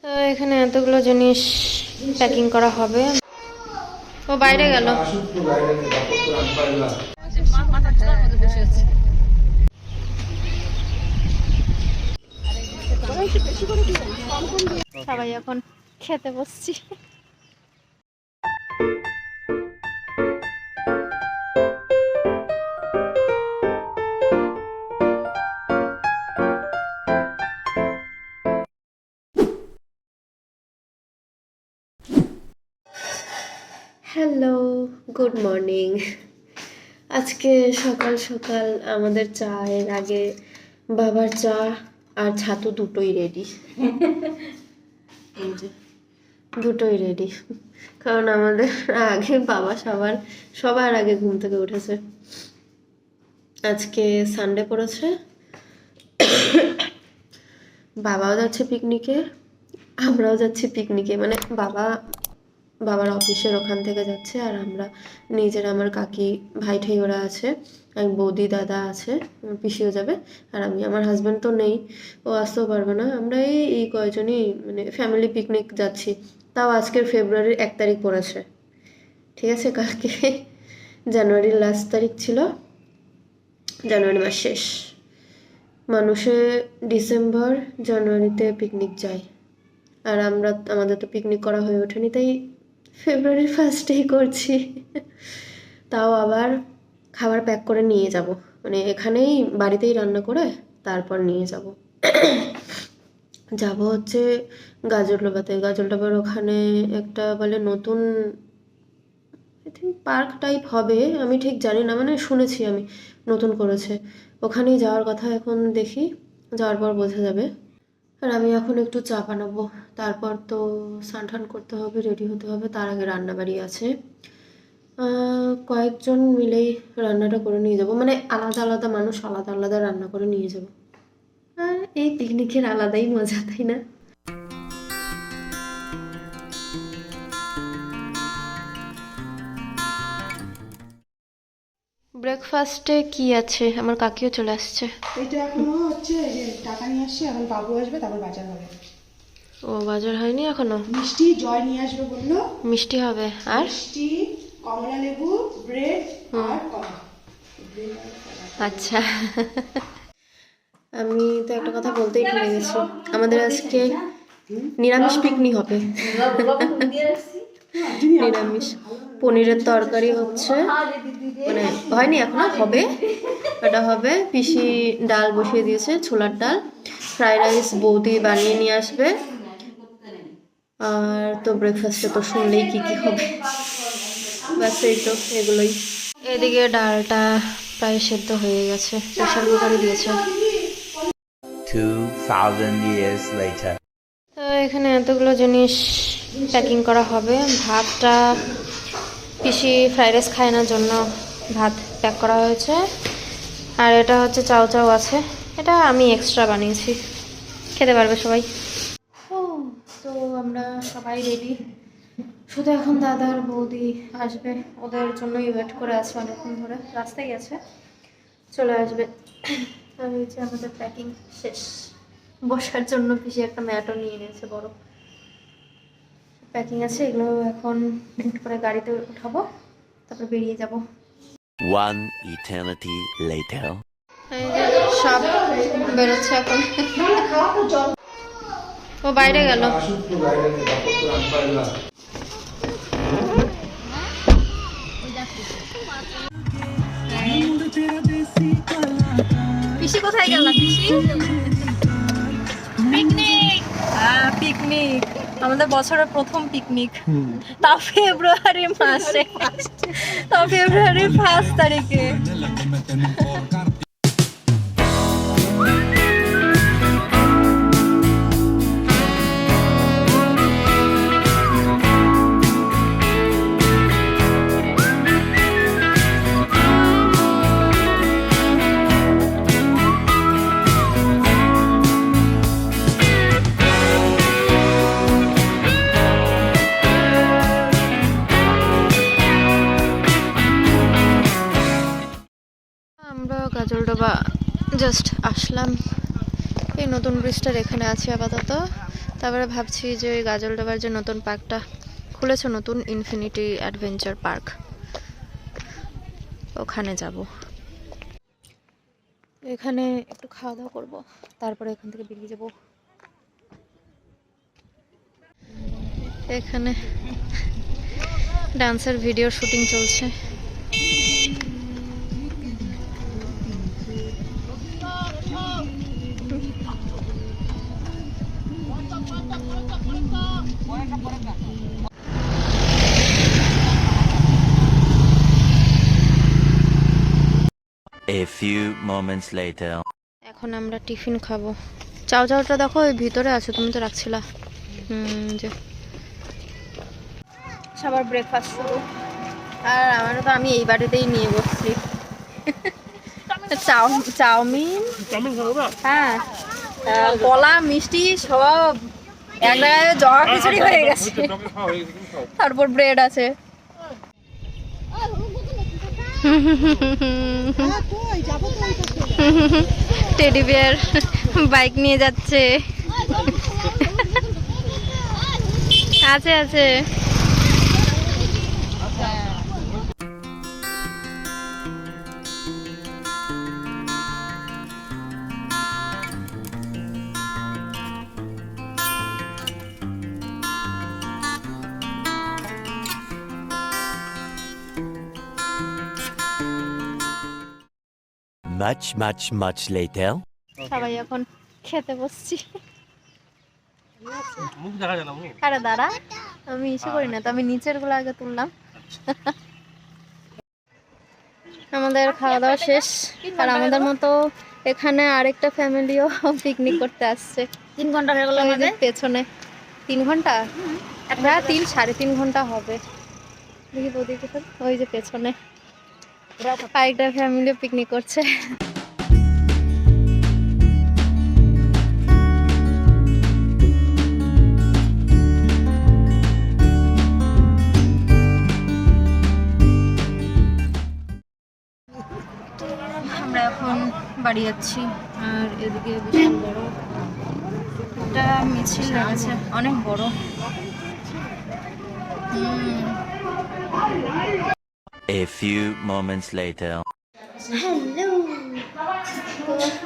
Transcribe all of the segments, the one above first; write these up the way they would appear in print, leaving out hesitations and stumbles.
তো এখানে এতগুলো জিনিস প্যাকিং করা হবে। ও বাইরে গেল। সবাই এখন খেতে বসছি। Hello, good morning. আজকে সকাল সকাল আমাদের চায়ের আগে বাবার চা আর ছাতু দুটোই রেডি। দুটোই রেডি, কারণ আমাদের আগে বাবা সবার আগে ঘুম থেকে উঠেছে। আজকে সানডে পড়েছে, বাবাও যাচ্ছে পিকনিকে, আমরাও যাচ্ছি পিকনিকে। মানে বাবার অফিসের ওখান থেকে যাচ্ছে, আর আমরা নিজের, আমার কাকি ভাই ঠাই ওরা আছে, এক বৌদি দাদা আছে, আমার পিসিও যাবে, আর আমি। আমার হাজব্যান্ড তো নেই, ও আসতেও পারবে না। আমরা এই কয়জনই মানে ফ্যামিলি পিকনিক যাচ্ছি। তাও আজকের ফেব্রুয়ারির 1 তারিখ পড়েছে, ঠিক আছে? কালকে জানুয়ারির লাস্ট তারিখ ছিল, জানুয়ারি মাস শেষ। মানুষে ডিসেম্বর জানুয়ারিতে পিকনিক যায়, আর আমাদের তো পিকনিক করা হয়ে ওঠেনি, তাই ফেব্রুয়ারির ফার্স্টেই করছি। তাও আবার খাবার প্যাক করে নিয়ে যাব, মানে এখানেই বাড়িতেই রান্না করে তারপর নিয়ে যাব। যাব হচ্ছে গাজলডোবার ওখানে একটা বলে নতুন, আই থিঙ্ক পার্ক টাইপ হবে, আমি ঠিক জানি না, মানে শুনেছি আমি নতুন করেছে। ওখানেই যাওয়ার কথা, এখন দেখি যাওয়ার পর বোঝা যাবে। আর আমি এখন একটু চা বানাবো, তারপর তো স্নান টান করতে হবে, রেডি হতে হবে। তার আগে রান্নাবাড়ি আছে, কয়েকজন মিলেই রান্নাটা করে নিয়ে যাব, মানে আলাদা আলাদা মানুষ আলাদা আলাদা রান্না করে নিয়ে যাব। আর এই পিকনিকের আলাদাই মজা, তাই না? ব্রেকফাস্টে কি আছে? আমার কাকিও চলে আসছে। এটা এখনো হচ্ছে যে টাকা নিয়ে আসছে, এখন বাবু আসবে, তারপর বাজার হবে। ও, বাজার হয়নি এখনো? মিষ্টি জয় নিয়ে আসবে বললো। মিষ্টি হবে, আর মিষ্টি, কমলা লেবু, ব্রেড আর কলা। আচ্ছা। আমি তো একটা কথা বলতেই ভুলে গেছি, আমাদের আজকে নিরামিষ পিকনিক হবে। নিরামিষ পনিরের তরকারি হচ্ছে, মানে হয়নি এখনো, হবে। ওটা হবে। পিসি ডাল বসিয়ে দিয়েছে, ছোলার ডাল। ফ্রাইড রাইস বৌদি বানিয়ে নিয়ে আসবে। আর তো ব্রেকফাস্টে তো শুনলেই কি কি হবে, ব্যাস এই তো এগুলোই। এদিকে ডালটা প্রায় সেদ্ধ হয়ে গেছে, প্রেশার কুকারে দিয়েছে। 2000 years later. তো এখানে এতগুলো জিনিস প্যাকিং করা হবে। ভাতটা পিসি ফ্রাইড রাইস খায় না জন্য ভাত প্যাক করা হয়েছে। আর এটা হচ্ছে চাউ চাউ আছে, এটা আমি এক্সট্রা বানিয়েছি, খেতে পারবে সবাই। ও, তো আমরা সবাই রেডি, শুধু এখন দাদা আর বৌদি আসবে, ওদের জন্যই ওয়েট করে আছে অনেকক্ষণ ধরে, রাস্তায় গেছে, চলে আসবে। আর হচ্ছে আমাদের প্যাকিং শেষ। বসার জন্য পিসি একটা ম্যাটও নিয়ে নিয়েছে, বড় প্যাকিং আছে। এগুলো এখন করে গাড়িতে উঠাবো, তারপর বেরিয়ে যাব। One eternity later. সব বেরোচ্ছে এখন। ও বাইরে গেল। পিসি কোথায় গেল? পিসি পিকনিক। হ্যাঁ, পিকনিক আমাদের বছরের প্রথম পিকনিক, তাও ফেব্রুয়ারি মাসে, তাও ফেব্রুয়ারির 1 তারিখে। আমরা গাজলডোবা জাস্ট আসলাম, এই নতুন ব্রিজটার এখানে আছি আপাতত। তারপরে ভাবছি যে ওই গাজলডোবার যে নতুন পার্কটা খুলেছে, নতুন ইনফিনিটি অ্যাডভেঞ্চার পার্ক, ওখানে যাব। এখানে একটু খাওয়া দাওয়া করবো, তারপরে এখান থেকে বেরিয়ে যাব। এখানে ডান্সের ভিডিও শুটিং চলছে। A few moments later. এখন আমরা টিফিন খাবো। চাও চাওটা দেখো ওই ভিতরে আছে, তুমি তো রাখছিলা। যে সবার ব্রেকফাস্ট শুরু, আর আমারও তো আমি এই বাড়িতেই নিয়ে বসছি। চাউমিন, হ্যাঁ, কলা, মিষ্টি সব এক জায়গায় জগা খিচুড়ি হয়ে গেছে। তারপর ব্রেড আছে। টেডি বিয়ার বাইক নিয়ে যাচ্ছে। আছে আছে। Much later. সবাই এখন খেতে বসছি। আরে দাঁড়া, আমি ইসে করি না তো, আমি নিচের গুলো আগে তুললাম। আমাদের খাওয়া দাওয়া শেষ, আর আমাদের মতো এখানে আরেকটা ফ্যামিলিও পিকনিক করতে আসছে। 3 ঘন্টা হয়ে গেল আমাদের পেছনে 3 ঘন্টা, হ্যাঁ 3-3.5 ঘন্টা হবে। দেখি ওদিকে ওই যে পেছনে আরেকটা ফ্যামিলিও পিকনিক করছে। আমরা এখন বাড়ি যাচ্ছি, আর এদিকে বিশাল বড় একটা মিছিল লেগেছে, অনেক বড়। A few moments later. Hello,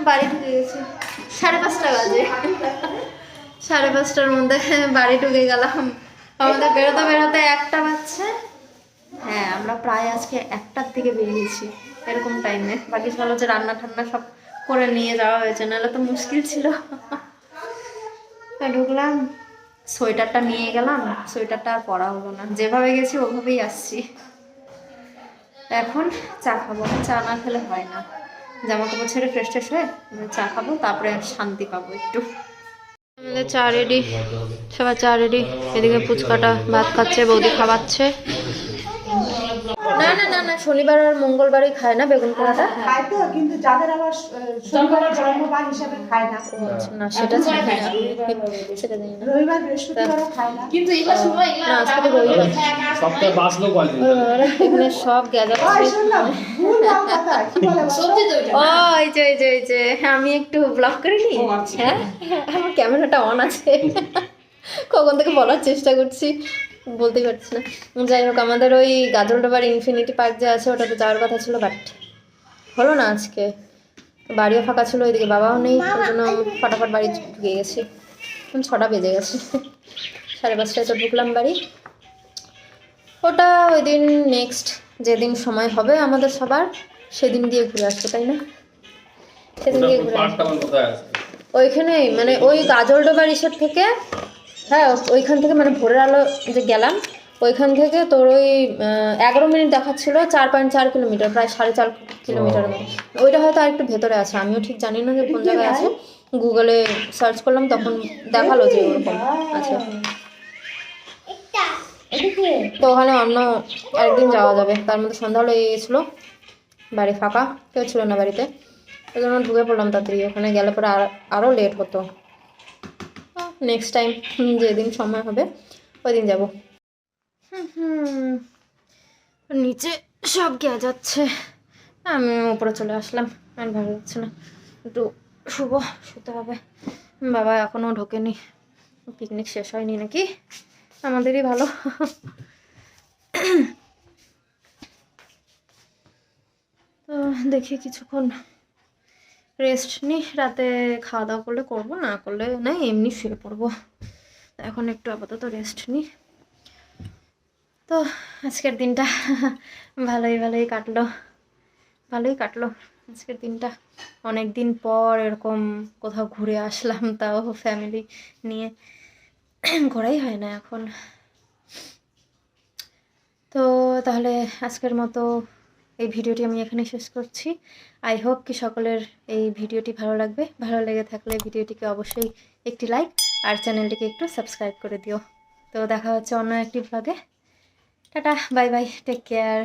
বাড়ি ঢুকে গেছি। 5:30 বাজে, 5:30টার মধ্যে বাড়ি ঢুকে গেলাম। আমাদের বেরোতে বেরোতে 1টা বাজছে। হ্যাঁ, আমরা প্রায় আজকে 1টার দিকে বেরিয়েছি এরকম টাইমে। বাকি ভালো যে রান্না ঠান্না সব করে নিয়ে যাওয়া হয়েছে, নাহলে তো মুশকিল ছিল। ঢুকলাম, সোয়েটারটা নিয়ে গেলাম, সোয়েটারটা আর পরা হলো না, যেভাবে গেছি ওভাবেই আসছি। এখন চা খাবো, চা না খেলে হয় না। জামা কাপড় ছেড়ে ফ্রেশ ট্রেশ হয়ে চা খাবো, তারপরে শান্তি পাবো একটু। আমাদের চা রেডি, সবার চা রেডি। এদিকে পুচকাটা ভাত খাচ্ছে, বৌদি খাওয়াচ্ছে। না না না না, শনিবার আর মঙ্গলবারই খায় না বেগুন পোড়াটা। খায় তো, কিন্তু যাদের আবার শনিবার জন্মবার হিসাবে খায় না। না সেটা জানি না, সেটা জানি না। রবিবার বৃহস্পতিবারও খায় না। কিন্তু এবার সময় না, আজকে তো রবিবার। সপ্তাহে বাঁচলো কয়দিন? এখানে সব গ্যাদার ওই শুনলাম, ভুল নাও কথা, কি বলে বলো? সবজি তো ওইটা। ওই যে আমি একটু ব্লগ করিনি। হ্যাঁ, আমার ক্যামেরাটা অন আছে। কখন থেকে বলার চেষ্টা করছি, বলতেই পারছি না। যাই হোক, আমাদের ওই গাজলডোবার ইনফিনিটি পার্ক যে আছে ওটাতে যাওয়ার কথা ছিল, বাট হলো না আজকে। বাড়িও ফাঁকা ছিল, ওইদিকে বাবাও নেই, ওই জন্য ফটাফট বাড়ি ঢুকে গেছি। 6টা বেজে গেছে, 5:30টায় তো ঢুকলাম বাড়ি। ওটা ওই দিন নেক্সট যেদিন সময় হবে আমাদের সবার, সেদিন গিয়ে ঘুরে আসবো, তাই না? সেদিন গিয়ে ঘুরে আসবো ওইখানেই, মানে ওই গাজলডোবার ইসের থেকে, হ্যাঁ ওইখান থেকে, মানে ভোরের আলো যে গেলাম ওইখান থেকে তোর ওই 11 মিনিট দেখাচ্ছিল, 4.4 কিলোমিটার, প্রায় 4.5 কিলোমিটার। ওইটা হয়তো আর একটু ভেতরে আছে, আমিও ঠিক জানি না যে কোন জায়গায় আছে। গুগলে সার্চ করলাম, তখন দেখালো যে ওরকম আছে। তো ওখানে অন্য আরেকদিন যাওয়া যাবে। তার মধ্যে সন্ধ্যা হয়ে গেছিলো, বাড়ি ফাঁকা, কেউ ছিল না বাড়িতে, ওই জন্য ঢুকে পড়লাম তাড়াতাড়ি। ওখানে গেলে পরে আরও লেট হতো। নেক্সট টাইম যেদিন সময় হবে ওই দিন যাবো। নিচে সব গিয়ে যাচ্ছে, আমি উপরে চলে আসলাম, আর ভালো লাগছে না, একটু শুতে হবে। বাবা এখনও ঢোকেনি, পিকনিক শেষ হয়নি নাকি? আমাদেরই ভালো। তো দেখি কিছুক্ষণ রেস্ট নিই, রাতে খাওয়া দাওয়া করলে করবো, না করলে না এমনি শুয়ে পড়বো। এখন একটু আপাতত রেস্ট নিই। তো আজকের দিনটা ভালোই কাটলো, আজকের দিনটা। অনেক দিন পর এরকম কোথাও ঘুরে আসলাম, তাও ফ্যামিলি নিয়ে। ঘোরাই হয় না এখন। তো তাহলে আজকের মতো এই ভিডিওটি আমি এখানে শেষ করছি। আই হোপ কি সকলের এই ভিডিওটি ভালো লাগবে। ভালো লেগে থাকলে ভিডিওটিকে অবশ্যই একটি লাইক আর চ্যানেলটিকে একটু সাবস্ক্রাইব করে দিও। তো দেখা হচ্ছে অন্য একটি ব্লগে। Ta-ta, bye bye, take care.